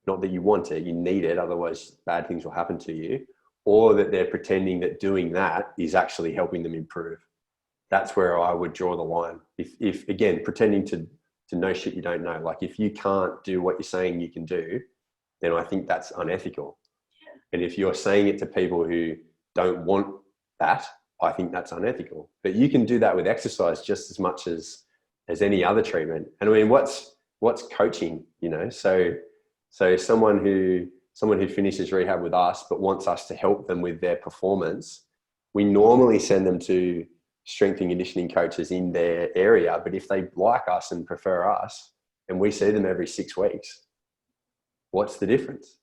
not that you want it, you need it, otherwise bad things will happen to you, or that they're pretending that doing that is actually helping them improve. That's where I would draw the line. If again, pretending to know shit you don't know, like if you can't do what you're saying you can do, then I think that's unethical. And if you're saying it to people who don't want that, I think that's unethical. But you can do that with exercise just as much as any other treatment. And I mean, what's coaching, you know? So someone who finishes rehab with us but wants us to help them with their performance, we normally send them to strength and conditioning coaches in their area. But if they like us and prefer us, and we see them every 6 weeks, what's the difference?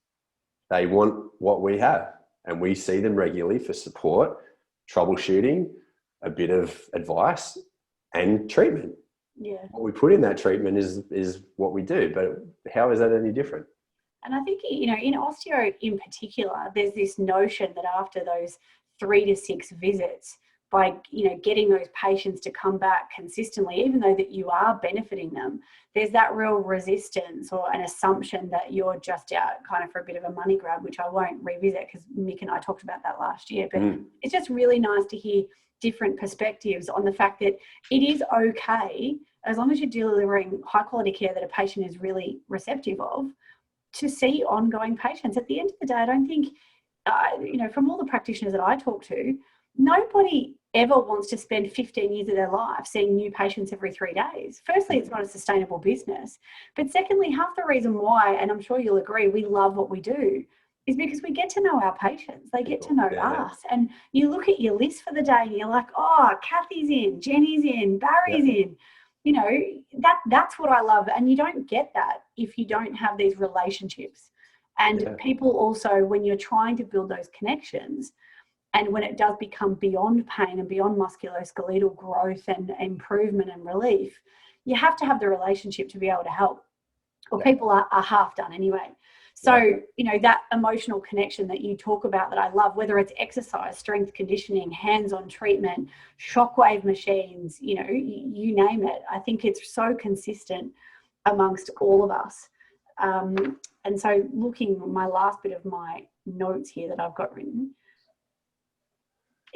They want what we have, and we see them regularly for support, troubleshooting, a bit of advice, and treatment. Yeah. What we put in that treatment is what we do, but how is that any different? And I think, you know, in osteo in particular, there's this notion that after those 3 to 6 visits, by, you know, getting those patients to come back consistently, even though that you are benefiting them, there's that real resistance or an assumption that you're just out kind of for a bit of a money grab, which I won't revisit because Mick and I talked about that last year. But it's just really nice to hear different perspectives on the fact that it is okay, as long as you're delivering high quality care that a patient is really receptive of, to see ongoing patients. At the end of the day, I don't think, you know, from all the practitioners that I talk to, nobody ever wants to spend 15 years of their life seeing new patients every 3 days. Firstly, it's not a sustainable business. But secondly, half the reason why, and I'm sure you'll agree, we love what we do, is because we get to know our patients. They get to know us. And you look at your list for the day and you're like, oh, Kathy's in, Jenny's in, Barry's in. You know, that's what I love. And you don't get that if you don't have these relationships. And people also, when you're trying to build those connections, and when it does become beyond pain and beyond musculoskeletal growth and improvement and relief, you have to have the relationship to be able to help, or people are half done anyway. So, you know, that emotional connection that you talk about that I love, whether it's exercise, strength conditioning, hands-on treatment, shockwave machines, you know, you name it. I think it's so consistent amongst all of us. And so looking, my last bit of my notes here that I've got written,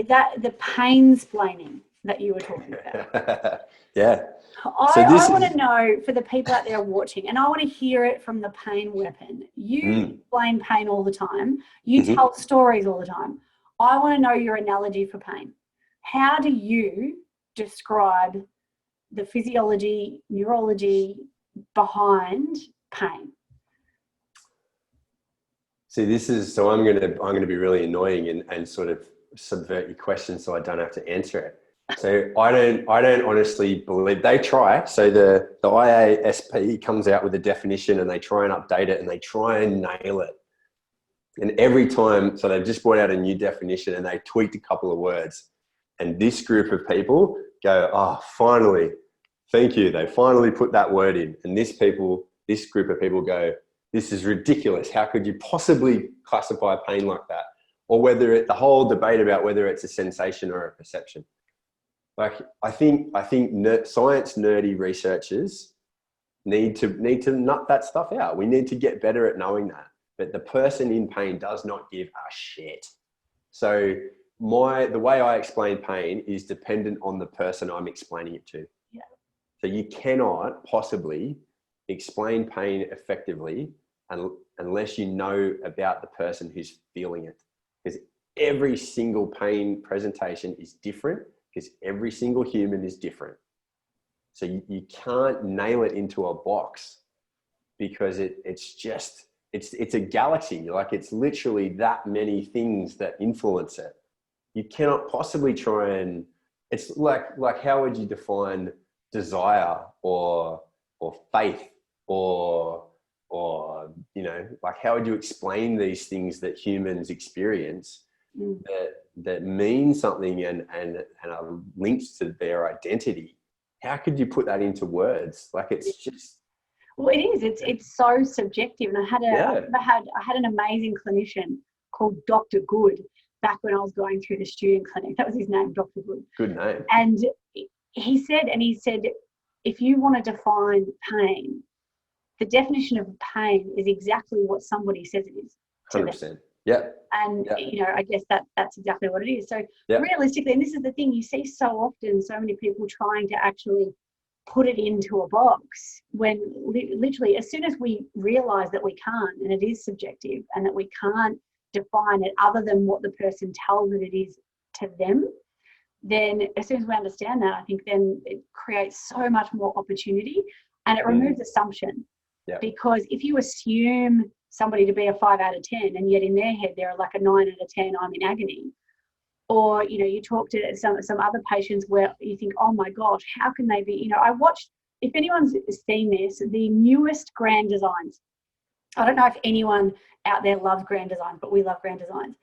that the Painsplaining that you were talking about. I want to know, for the people out there watching, and I want to hear it from the pain weapon. You explain pain all the time. You tell stories all the time. I want to know your analogy for pain. How do you describe the physiology, neurology behind pain? See, I'm going to be really annoying and sort of subvert your question so I don't have to answer it. So I don't honestly believe they try. So the IASP comes out with a definition and they try and update it and they try and nail it. And every time, so they've just brought out a new definition and they tweaked a couple of words. And this group of people go, oh, finally, thank you. They finally put that word in. And this group of people go, this is ridiculous. How could you possibly classify pain like that? Or the whole debate about whether it's a sensation or a perception. Like, I think science nerdy researchers need to nut that stuff out. We need to get better at knowing that. But the person in pain does not give a shit. So the way I explain pain is dependent on the person I'm explaining it to. Yeah. So you cannot possibly explain pain effectively unless you know about the person who's feeling it. Because every single pain presentation is different, because every single human is different. So you can't nail it into a box, because it's a galaxy. Like, it's literally that many things that influence it. You cannot possibly try and, it's like how would you define desire or faith or you know, like, how would you explain these things that humans experience that mean something and are linked to their identity? How could you put that into words? Like, it's just, well, it is. It's so subjective. And I had an amazing clinician called Dr. Good back when I was going through the student clinic. That was his name, Dr. Good. good name. And he said, if you want to define pain, the definition of pain is exactly what somebody says it is. 100%. Yeah. And, you know, I guess that's exactly what it is. So realistically, and this is the thing, you see so often so many people trying to actually put it into a box, when literally as soon as we realize that we can't, and it is subjective, and that we can't define it other than what the person tells it is to them, then as soon as we understand that, I think then it creates so much more opportunity, and it removes assumption. Yeah. Because if you assume somebody to be a 5 out of 10, and yet in their head they're like a 9 out of 10, I'm in agony. Or, you know, you talk to some other patients where you think, oh my gosh, how can they be, you know, I watched, if anyone's seen this, the newest Grand Designs. I don't know if anyone out there loves Grand Designs, but we love Grand Designs.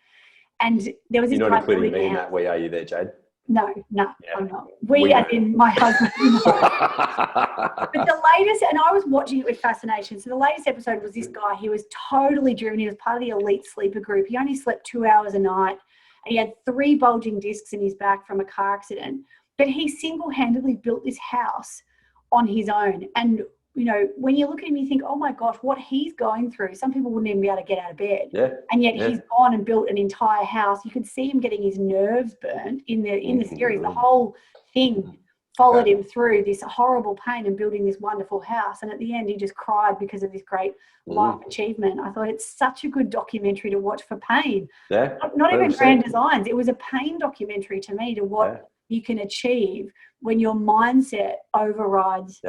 And there was this. You're not including me in that, are you there, Jade? No, I'm not. We as in my husband. But the latest, and I was watching it with fascination. So the latest episode was this guy. He was totally driven. He was part of the elite sleeper group. He only slept 2 hours a night. And he had 3 bulging discs in his back from a car accident. But he single-handedly built this house on his own. And, you know, when you look at him, you think, oh my gosh, what he's going through. Some people wouldn't even be able to get out of bed. Yeah. And yet he's gone and built an entire house. You could see him getting his nerves burnt in the series. The whole thing followed him through this horrible pain and building this wonderful house. And at the end, he just cried because of this great life achievement. I thought it's such a good documentary to watch for pain. Yeah. Not even Grand Designs. It was a pain documentary to me, to what you can achieve when your mindset overrides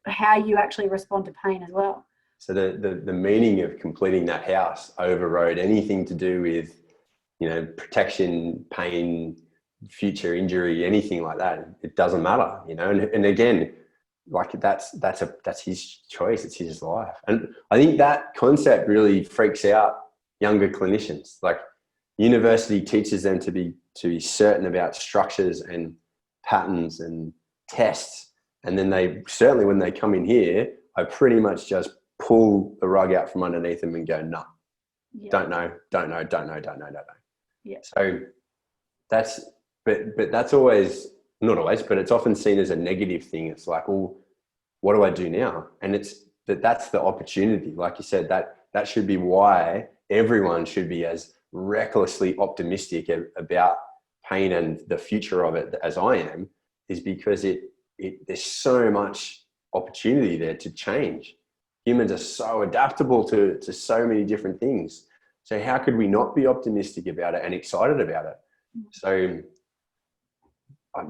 how you actually respond to pain as well. So the meaning of completing that house overrode anything to do with, you know, protection, pain, future injury, anything like that. It doesn't matter, you know. And again, like, that's his choice. It's his life. And I think that concept really freaks out younger clinicians. Like, university teaches them to be certain about structures and patterns and tests. And then they, certainly when they come in here, I pretty much just pull the rug out from underneath them and go, no, don't know. Yeah. So but that's always, not always, but it's often seen as a negative thing. It's like, well, what do I do now? And that's the opportunity. Like you said, that should be why everyone should be as recklessly optimistic about pain and the future of it as I am, is because there's so much opportunity there to change. Humans are so adaptable to so many different things. So how could we not be optimistic about it and excited about it? So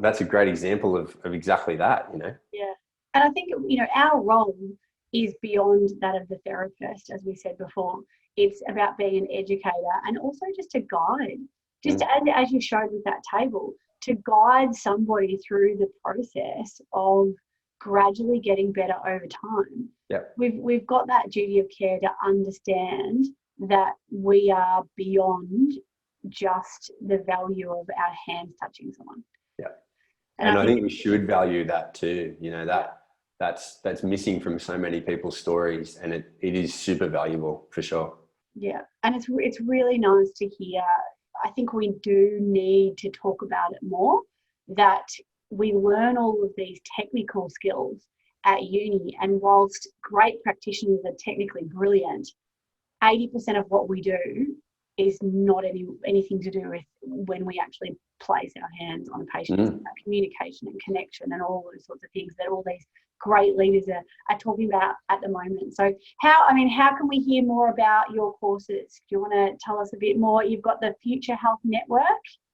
that's a great example of exactly that, you know? Yeah. And I think, you know, our role is beyond that of the therapist, as we said before. It's about being an educator and also just a guide. Just as you showed with that table, to guide somebody through the process of gradually getting better over time. Yep. We've got that duty of care to understand that we are beyond just the value of our hands touching someone. Yeah. And I think we should value that too. You know, that's missing from so many people's stories, and it is super valuable for sure. Yeah. And it's really nice to hear. I think we do need to talk about it more, that we learn all of these technical skills at uni, and whilst great practitioners are technically brilliant, 80% of what we do is not anything to do with when we actually place our hands on a patient. It's about communication and connection and all those sorts of things that all these great leaders are talking about at the moment. So how can we hear more about your courses? Do you want to tell us a bit more? You've got the Future Health Network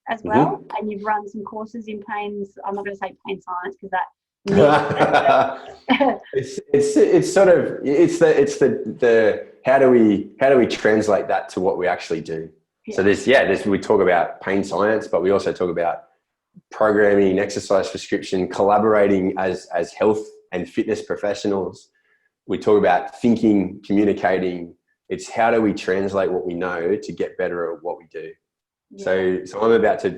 as well, and you've run some courses in pains. I'm not going to say pain science because that it's sort of the how do we translate that to what we actually do? So we talk about pain science, but we also talk about programming, exercise prescription, collaborating as health and fitness professionals. We talk about thinking, communicating. It's how do we translate what we know to get better at what we do. So I'm about to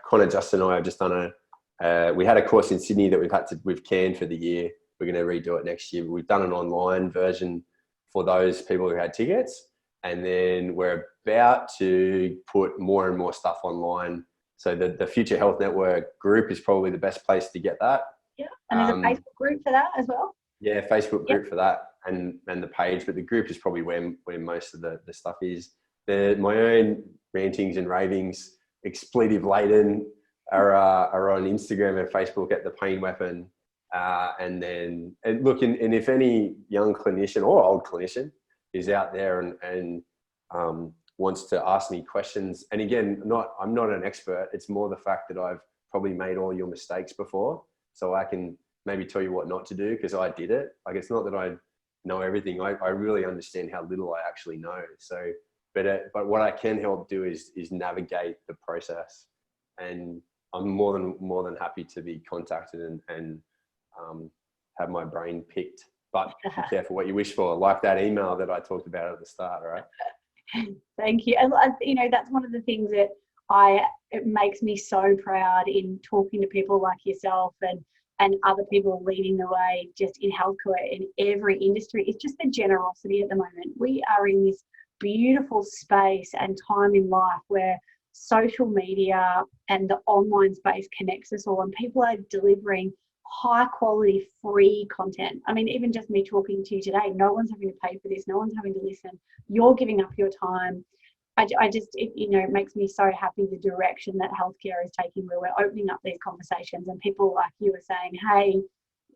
Connor, Justin and I have just done we had a course in Sydney that we've canned for the year. We're going to redo it next year. We've done an online version for those people who had tickets. And then we're about to put more and more stuff online. So the Future Health Network group is probably the best place to get that. Yeah, and there's a Facebook group for that as well. Yeah, Facebook group for that and the page. But the group is probably where most of the stuff is. My own rantings and ravings, expletive laden, are on Instagram and Facebook at the Pain Weapon. And if any young clinician or old clinician is out there and wants to ask me questions, and again, I'm not an expert. It's more the fact that I've probably made all your mistakes before, so I can maybe tell you what not to do because I did it. Like, it's not that I know everything. I really understand how little I actually know. So, but what I can help do is navigate the process, and I'm more than happy to be contacted and have my brain picked. But be careful what you wish for, like that email that I talked about at the start. All right. Thank you. And that's one of the things that it makes me so proud in talking to people like yourself and other people leading the way just in healthcare in every industry. It's just the generosity at the moment. We are in this beautiful space and time in life where social media and the online space connects us all, and people are delivering high quality free content. I mean, even just me talking to you today, no one's having to pay for this, no one's having to listen. You're giving up your time. It makes me so happy the direction that healthcare is taking, where we're opening up these conversations and people like you are saying, hey,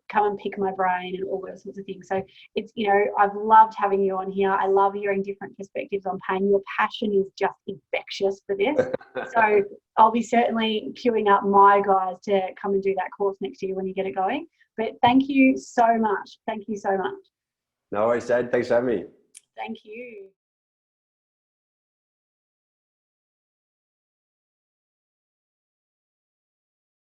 come and pick my brain and all those sorts of things. So it's, I've loved having you on here. I love hearing different perspectives on pain. Your passion is just infectious for this. So I'll be certainly queuing up my guys to come and do that course next year when you get it going. But thank you so much. Thank you so much. No worries, Dad. Thanks for having me. Thank you.